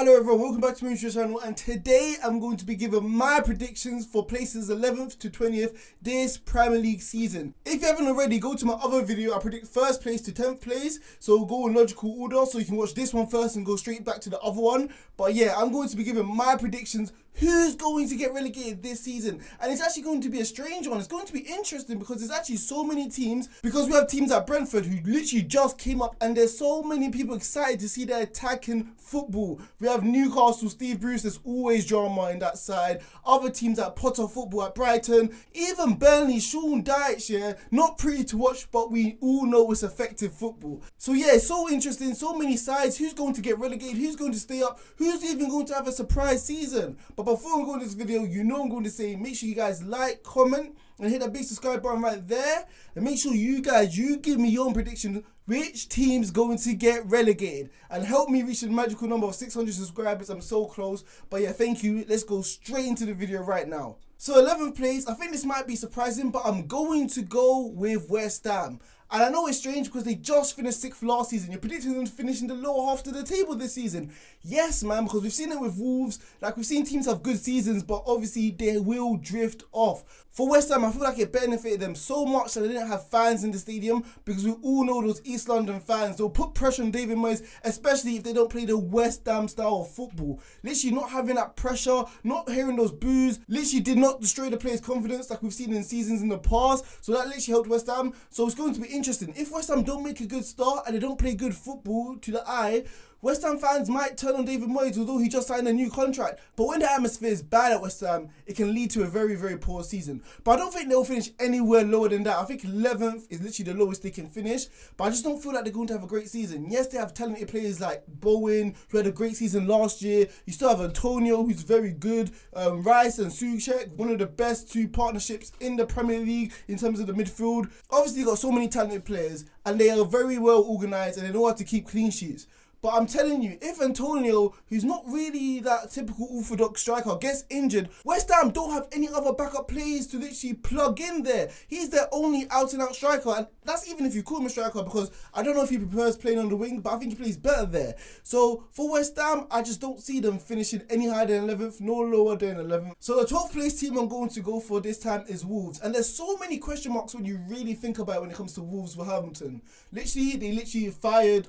Hello everyone, welcome back to my YouTube channel, and today I'm going to be giving my predictions for places 11th to 20th this Premier League season. If you haven't already, go to my other video. I predict first place to 10th place, so go in logical order, so you can watch this one first and go straight back to the other one. But yeah, I'm going to be giving my predictions who's going to get relegated this season, and it's actually going to be a strange one. It's going to be interesting because there's actually so many teams, because we have teams like Brentford who literally just came up, and there's so many people excited to see their attacking football. We have Newcastle, Steve Bruce, there's always drama in that side. Other teams like Potter Football at Brighton, even Burnley, Sean Dyche, yeah, not pretty to watch, but we all know it's effective football. So yeah, it's so interesting, so many sides, who's going to get relegated, who's going to stay up, who's even going to have a surprise season. But before we go into this video, you know I'm going to say, make sure you guys like, comment, and hit that big subscribe button right there. And make sure you give me your own prediction, which team's going to get relegated. And help me reach the magical number of 600 subscribers. I'm so close. But yeah, thank you. Let's go straight into the video right now. So 11th place, I think this might be surprising, but I'm going to go with West Ham. And I know it's strange because they just finished 6th last season. You're predicting them to finish in the lower half of the table this season. Yes, man, because we've seen it with Wolves. Like, we've seen teams have good seasons, but obviously they will drift off. For West Ham, I feel like it benefited them so much that they didn't have fans in the stadium, because we all know those East London fans, they'll put pressure on David Moyes, especially if they don't play the West Ham style of football. Literally not having that pressure, not hearing those boos, literally did not destroy the players' confidence like we've seen in seasons in the past. So that literally helped West Ham. So it's going to be interesting. If West Ham don't make a good start and they don't play good football to the eye, West Ham fans might turn on David Moyes, although he just signed a new contract. But when the atmosphere is bad at West Ham, it can lead to a very, very poor season. But I don't think they'll finish anywhere lower than that. I think 11th is literally the lowest they can finish. But I just don't feel like they're going to have a great season. Yes, they have talented players like Bowen, who had a great season last year. You still have Antonio, who's very good. Rice and Soucek, one of the best two partnerships in the Premier League in terms of the midfield. Obviously, got so many talented players, and they are very well organised, and they know how to keep clean sheets. But I'm telling you, if Antonio, who's not really that typical orthodox striker, gets injured, West Ham don't have any other backup players to literally plug in there. He's their only out-and-out striker, and that's even if you call him a striker, because I don't know if he prefers playing on the wing, but I think he plays better there. So for West Ham, I just don't see them finishing any higher than 11th, nor lower than 11th. So the 12th place team I'm going to go for this time is Wolves. And there's so many question marks when you really think about it when it comes to Wolves for Wolverhampton. They fired,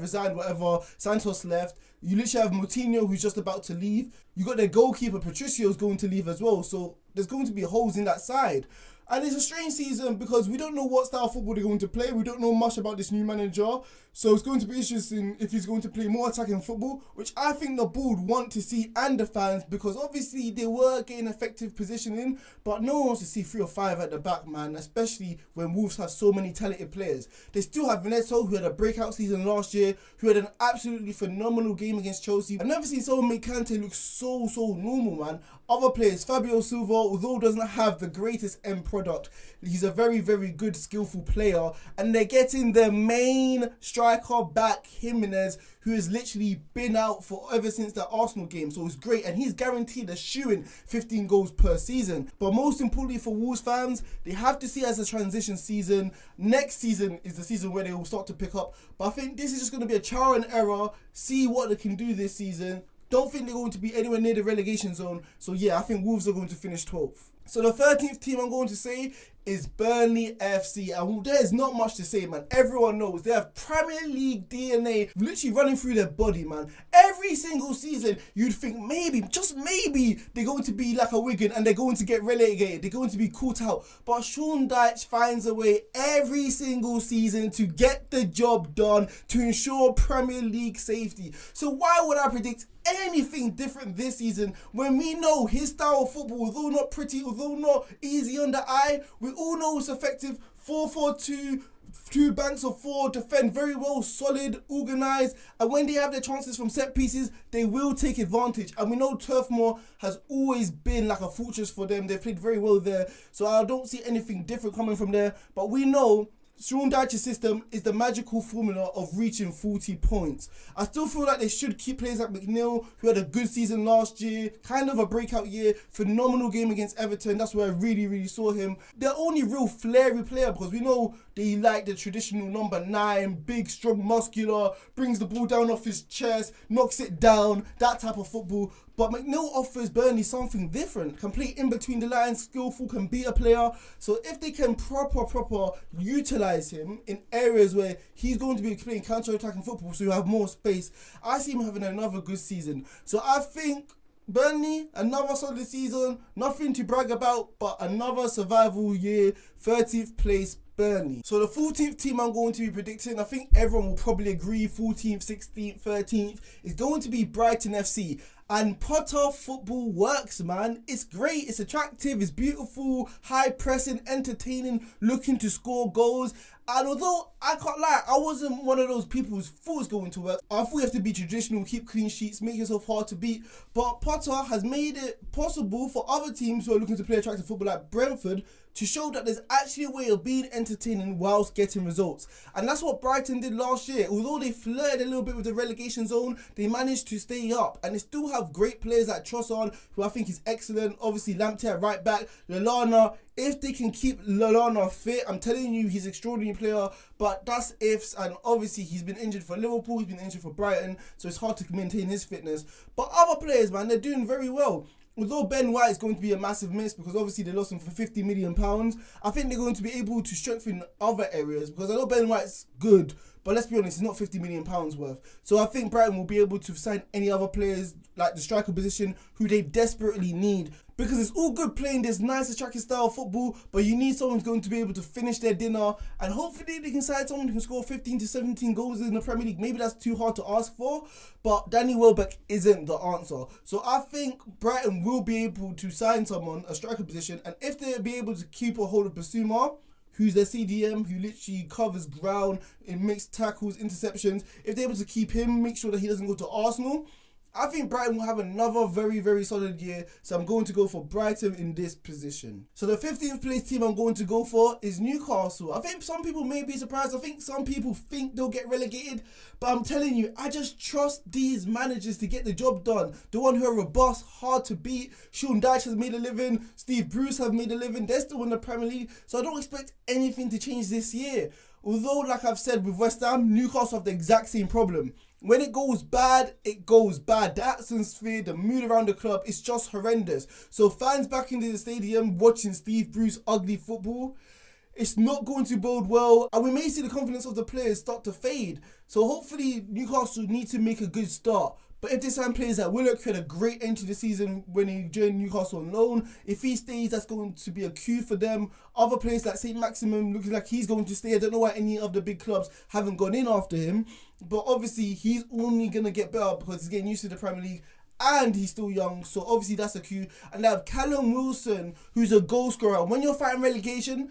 resigned, whatever. Santos left. You literally have Moutinho, who's just about to leave. You got their goalkeeper Patricio's going to leave as well. So there's going to be holes in that side. And it's a strange season because we don't know what style of football they're going to play. We don't know much about this new manager. So it's going to be interesting if he's going to play more attacking football, which I think the board want to see, and the fans, because obviously they were getting effective positioning, but no one wants to see 3 or 5 at the back, man, especially when Wolves have so many talented players. They still have Veneto, who had a breakout season last year, who had an absolutely phenomenal game against Chelsea. I've never seen someone make Kante look so normal, man. Other players, Fabio Silva, although doesn't have the greatest end product, he's a very, very good, skillful player. And they're getting their main striker back, Jimenez, who has literally been out for ever since the Arsenal game. So it's great. And he's guaranteed a shoo-in 15 goals per season. But most importantly for Wolves fans, they have to see it as a transition season. Next season is the season where they will start to pick up. But I think this is just going to be a trial and error. See what they can do this season. Don't think they're going to be anywhere near the relegation zone. So yeah, I think Wolves are going to finish 12th. So the 13th team I'm going to say is Burnley FC. And there's not much to say, man. Everyone knows they have Premier League DNA literally running through their body, man. Every single season, you'd think maybe, just maybe, they're going to be like a Wigan and they're going to get relegated. They're going to be caught out. But Sean Dyche finds a way every single season to get the job done, to ensure Premier League safety. So why would I predict anything different this season when we know his style of football, although not pretty, although not easy on the eye, we all know it's effective. 4-4-2, 2 banks of 4, defend very well, solid, organised, and when they have their chances from set pieces, they will take advantage. And we know Turf Moor has always been like a fortress for them. They've played very well there, so I don't see anything different coming from there. But we know Sean Dyche's system is the magical formula of reaching 40 points. I still feel like they should keep players like McNeil, who had a good season last year, kind of a breakout year, phenomenal game against Everton. That's where I really saw him. Their only real flary player, because we know they like the traditional number 9, big, strong, muscular, brings the ball down off his chest, knocks it down, that type of football. But McNeil offers Burnley something different. Can play in between the lines, skillful, can beat a player. So if they can proper utilise him in areas where he's going to be playing counter-attacking football, so you have more space, I see him having another good season. So I think Burnley, another solid season, nothing to brag about, but another survival year, 30th place Burnley. So the 14th team I'm going to be predicting, I think everyone will probably agree, 14th, 16th, 13th, is going to be Brighton FC. And Potter football works, man. It's great, it's attractive, it's beautiful, high pressing, entertaining, looking to score goals. And although I can't lie, I wasn't one of those people who thought it was going to work. I thought you have to be traditional, keep clean sheets, make yourself hard to beat. But Potter has made it possible for other teams who are looking to play attractive football like Brentford to show that there's actually a way of being entertaining whilst getting results. And that's what Brighton did last year. Although they flirted a little bit with the relegation zone, they managed to stay up. And they still have great players like Trossard, who I think is excellent. Obviously, Lamptey at right back. Lallana, if they can keep Lallana fit, I'm telling you, he's an extraordinary player. But that's ifs. And obviously, he's been injured for Liverpool. He's been injured for Brighton. So it's hard to maintain his fitness. But other players, man, they're doing very well. Although Ben White is going to be a massive miss because obviously they lost him for £50 million, I think they're going to be able to strengthen other areas because I know Ben White's good, but let's be honest, he's not £50 million worth. So I think Brighton will be able to sign any other players like the striker position who they desperately need. Because it's all good playing this nice, attractive style of football, but you need someone who's going to be able to finish their dinner, and hopefully they can sign someone who can score 15 to 17 goals in the Premier League. Maybe that's too hard to ask for, but Danny Welbeck isn't the answer. So I think Brighton will be able to sign someone, a striker position, and if they'll be able to keep a hold of Basuma, who's their CDM, who literally covers ground, and makes tackles, interceptions, if they're able to keep him, make sure that he doesn't go to Arsenal, I think Brighton will have another very solid year, so I'm going to go for Brighton in this position. So the 15th place team I'm going to go for is Newcastle. I think some people may be surprised. I think some people think they'll get relegated, but I'm telling you, I just trust these managers to get the job done. The one who are robust, hard to beat. Sean Dyche has made a living. Steve Bruce have made a living. They're still in the Premier League, so I don't expect anything to change this year. Although, like I've said with West Ham, Newcastle have the exact same problem. When it goes bad, it goes bad. The atmosphere, the mood around the club, it's just horrendous. So fans back into the stadium watching Steve Bruce ugly football, it's not going to bode well. And we may see the confidence of the players start to fade. So hopefully Newcastle need to make a good start. But if they sign players like Willock, who had a great end to the season when he joined Newcastle on loan, if he stays, that's going to be a coup for them. Other players like St. Maximum looking like he's going to stay. I don't know why any of the big clubs haven't gone in after him. But obviously, he's only going to get better because he's getting used to the Premier League and he's still young. So obviously, that's a coup. And they have Callum Wilson, who's a goal scorer. When you're fighting relegation,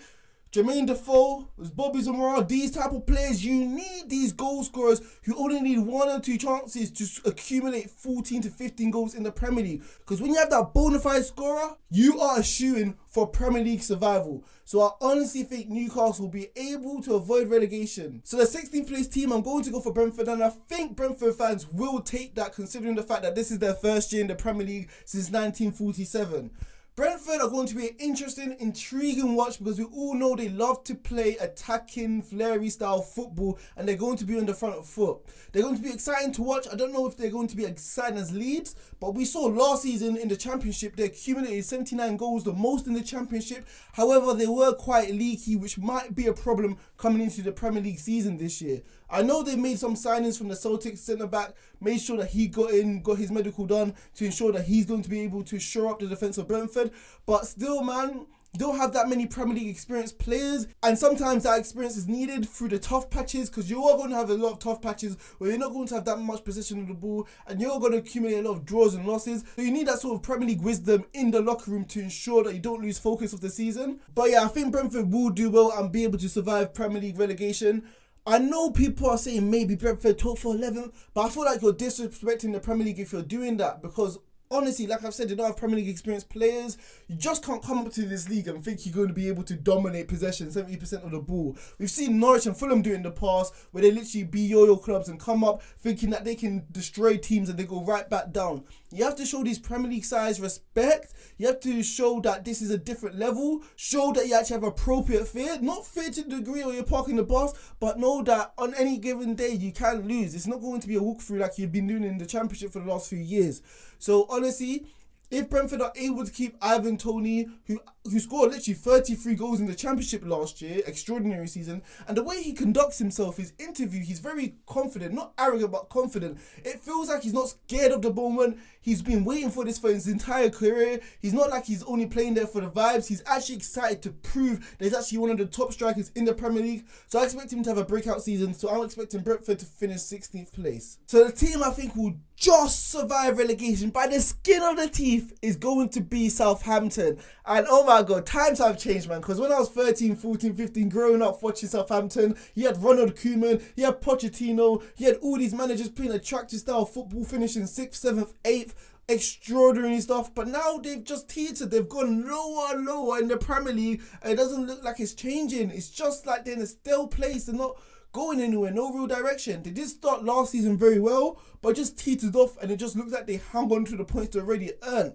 Jermaine Defoe, Bobby Zamora, these type of players, you need these goal scorers who only need 1 or 2 chances to accumulate 14 to 15 goals in the Premier League. Because when you have that bona fide scorer, you are a shoo-in for Premier League survival. So I honestly think Newcastle will be able to avoid relegation. So the 16th place team, I'm going to go for Brentford, and I think Brentford fans will take that considering the fact that this is their first year in the Premier League since 1947. Brentford are going to be an interesting, intriguing watch because we all know they love to play attacking, flary style football, and they're going to be on the front foot. They're going to be exciting to watch. I don't know if they're going to be exciting as Leeds, but we saw last season in the Championship, they accumulated 79 goals, the most in the Championship. However, they were quite leaky, which might be a problem coming into the Premier League season this year. I know they made some signings from the Celtics centre-back, made sure that he got his medical done to ensure that he's going to be able to shore up the defence of Brentford. But still, man, don't have that many Premier League experienced players, and sometimes that experience is needed through the tough patches because you are going to have a lot of tough patches where you're not going to have that much possession of the ball and you're going to accumulate a lot of draws and losses. So you need that sort of Premier League wisdom in the locker room to ensure that you don't lose focus of the season. But yeah, I think Brentford will do well and be able to survive Premier League relegation. I know people are saying maybe Brentford 12th or 11th, but I feel like you're disrespecting the Premier League if you're doing that because Honestly, like I've said, they don't have Premier League experienced players. You just can't come up to this league and think you're going to be able to dominate possession, 70% of the ball. We've seen Norwich and Fulham do it in the past, where they literally be yo-yo clubs and come up thinking that they can destroy teams and they go right back down. You have to show these Premier League sides respect. You have to show that this is a different level. Show that you actually have appropriate fear. Not fear to the degree where you're parking the bus, but know that on any given day you can lose. It's not going to be a walkthrough like you've been doing in the Championship for the last few years. So honestly, if Brentford are able to keep Ivan Toney, who scored literally 33 goals in the Championship last year, extraordinary season, and the way he conducts himself, his interview, he's very confident, not arrogant but confident. It feels like he's not scared of the moment. He's been waiting for this for his entire career. He's not like he's only playing there for the vibes. He's actually excited to prove that he's actually one of the top strikers in the Premier League. So I expect him to have a breakout season. So I'm expecting Brentford to finish 16th place. So the team I think will just survive relegation by the skin of the teeth is going to be Southampton. And oh my God, times have changed, man. Because when I was 13, 14, 15, growing up watching Southampton, you had Ronald Koeman, you had Pochettino, you had all these managers playing attractive style football, finishing 6th, 7th, 8th. Extraordinary stuff, but now they've just teetered. They've gone lower and lower in the Premier League, and it doesn't look like it's changing. It's just like they're in a stale place. They're not going anywhere, no real direction. They did start last season very well, but just teetered off, and it just looks like they hung on to the points they already earned.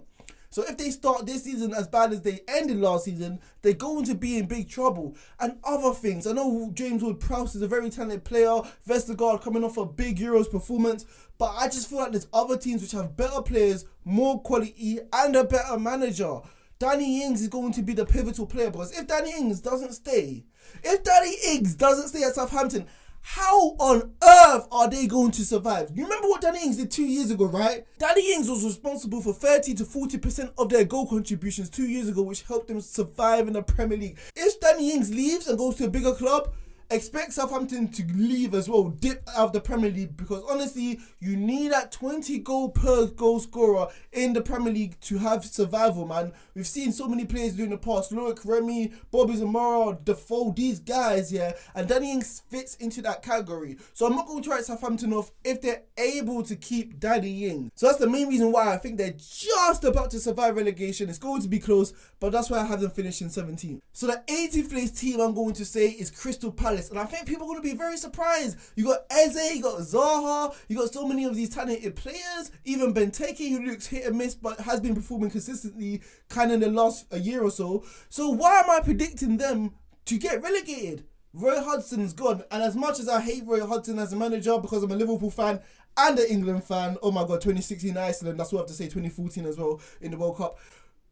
So if they start this season as bad as they ended last season, they're going to be in big trouble. And other things, I know James Ward-Prowse is a very talented player, Vestergaard coming off a big Euros performance, but I just feel like there's other teams which have better players, more quality, and a better manager. Danny Ings is going to be the pivotal player, because if Danny Ings doesn't stay at Southampton, how on earth are they going to survive? You remember what Danny Ings did 2 years ago, right? Danny Ings was responsible for 30 to 40% of their goal contributions 2 years ago, which helped them survive in the Premier League. If Danny Ings leaves and goes to a bigger club, expect Southampton to leave as well, dip out of the Premier League, because honestly, you need that 20 goal per goal scorer in the Premier League to have survival, man. We've seen so many players do in the past, Loic Remy, Bobby Zamora, Defoe, these guys, yeah, and Danny Ings fits into that category. So I'm not going to write Southampton off if they're able to keep Danny Ings. So that's the main reason why I think they're just about to survive relegation. It's going to be close, but that's why I have them finishing 17th. So the 18th place team I'm going to say is Crystal Palace. And I think people are going to be very surprised. You got Eze, you got Zaha, you got so many of these talented players. Even Benteke, who looks hit and miss, but has been performing consistently kind of in the last year or so. So why am I predicting them to get relegated? Roy Hodgson's gone. And as much as I hate Roy Hodgson as a manager, because I'm a Liverpool fan and an England fan, oh my God, 2016 Iceland, that's what I have to say, 2014 as well in the World Cup.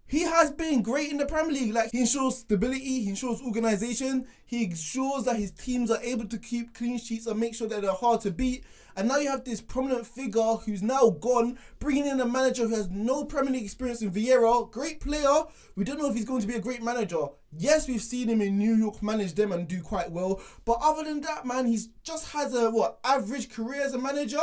He has been great in the Premier League. Like, he ensures stability, he ensures organisation, he ensures that his teams are able to keep clean sheets and make sure that they're hard to beat. And now you have this prominent figure who's now gone, bringing in a manager who has no Premier League experience in Vieira. Great player. We don't know if he's going to be a great manager. Yes, we've seen him in New York manage them and do quite well. But other than that, man, he's just has a, average career as a manager.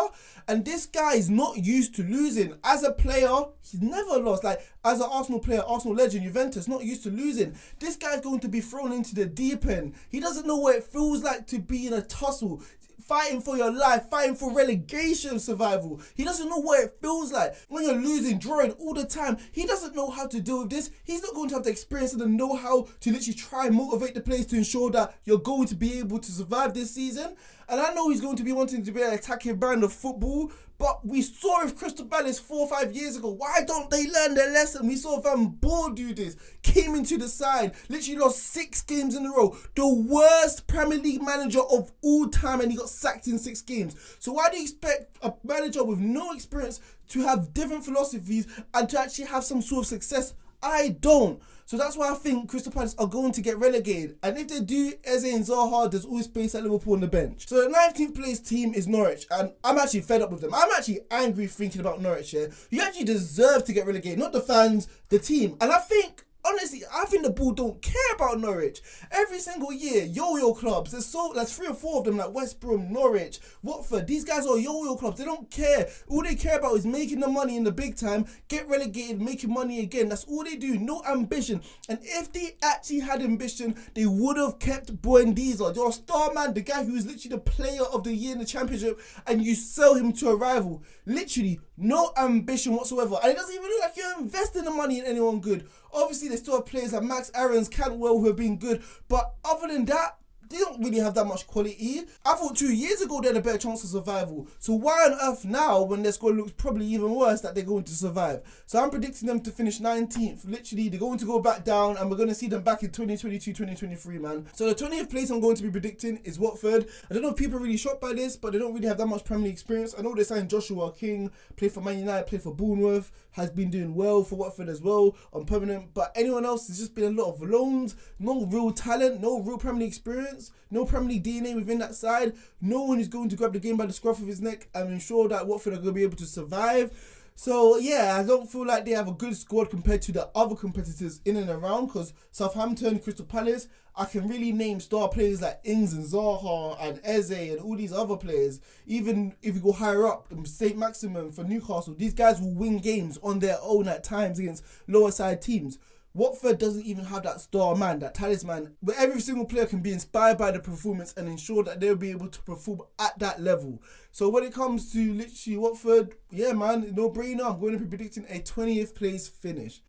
And this guy is not used to losing. As a player, he's never lost. Like, as an Arsenal player, Arsenal legend, Juventus, not used to losing. This guy's going to be thrown into the deep end. He doesn't know what it feels like to be in a tussle, fighting for your life, fighting for relegation survival. He doesn't know what it feels like when you're losing, drawing all the time. He doesn't know how to deal with this. He's not going to have the experience and the know-how to literally try and motivate the players to ensure that you're going to be able to survive this season. And I know he's going to be wanting to be an attacking brand of football, but we saw with Crystal Palace 4 or 5 years ago. Why don't they learn their lesson? We saw Van Boer do this. Came into the side, literally lost 6 games in a row. The worst Premier League manager of all time, and he got sacked in 6 games. So why do you expect a manager with no experience to have different philosophies and to actually have some sort of success? I don't. So that's why I think Crystal Palace are going to get relegated. And if they do, Eze and Zaha, there's always space at Liverpool on the bench. So the 19th place team is Norwich. And I'm actually fed up with them. I'm actually angry thinking about Norwich here. You actually deserve to get relegated. Not the fans, the team. And I think, honestly, I think the board don't care about Norwich. Every single year, yo-yo clubs. There's 3 or 4 of them, like West Brom, Norwich, Watford. These guys are yo-yo clubs. They don't care. All they care about is making the money in the big time, get relegated, making money again. That's all they do. No ambition. And if they actually had ambition, they would have kept Buendia, your star man, the guy who was literally the player of the year in the Championship, and you sell him to a rival. Literally, No ambition whatsoever. And it doesn't even look like you're investing the money in anyone good. Obviously, they still have players like Max Aarons, Cantwell, who have been good. But other than that, they don't really have that much quality. I thought 2 years ago they had a better chance of survival. So why on earth now, when their squad looks probably even worse, that they're going to survive? So I'm predicting them to finish 19th. Literally, they're going to go back down, and we're going to see them back in 2022, 2023, man. So the 20th place I'm going to be predicting is Watford. I don't know if people are really shocked by this, but they don't really have that much Premier League experience. I know they signed Joshua King, played for Man United, played for Bournemouth, has been doing well for Watford as well on permanent. But anyone else, there's just been a lot of loans, no real talent, no real Premier League experience, no Premier League DNA within that side. No one is going to grab the game by the scruff of his neck and ensure that Watford are going to be able to survive. So yeah, I don't feel like they have a good squad compared to the other competitors in and around, because Southampton, Crystal Palace, I can really name star players like Ings and Zaha and Eze and all these other players. Even if you go higher up, St. Maximin for Newcastle, these guys will win games on their own at times against lower side teams. Watford doesn't even have that star man, that talisman, where every single player can be inspired by the performance and ensure that they'll be able to perform at that level. So when it comes to literally Watford, yeah man, no brainer, I'm going to be predicting a 20th place finish.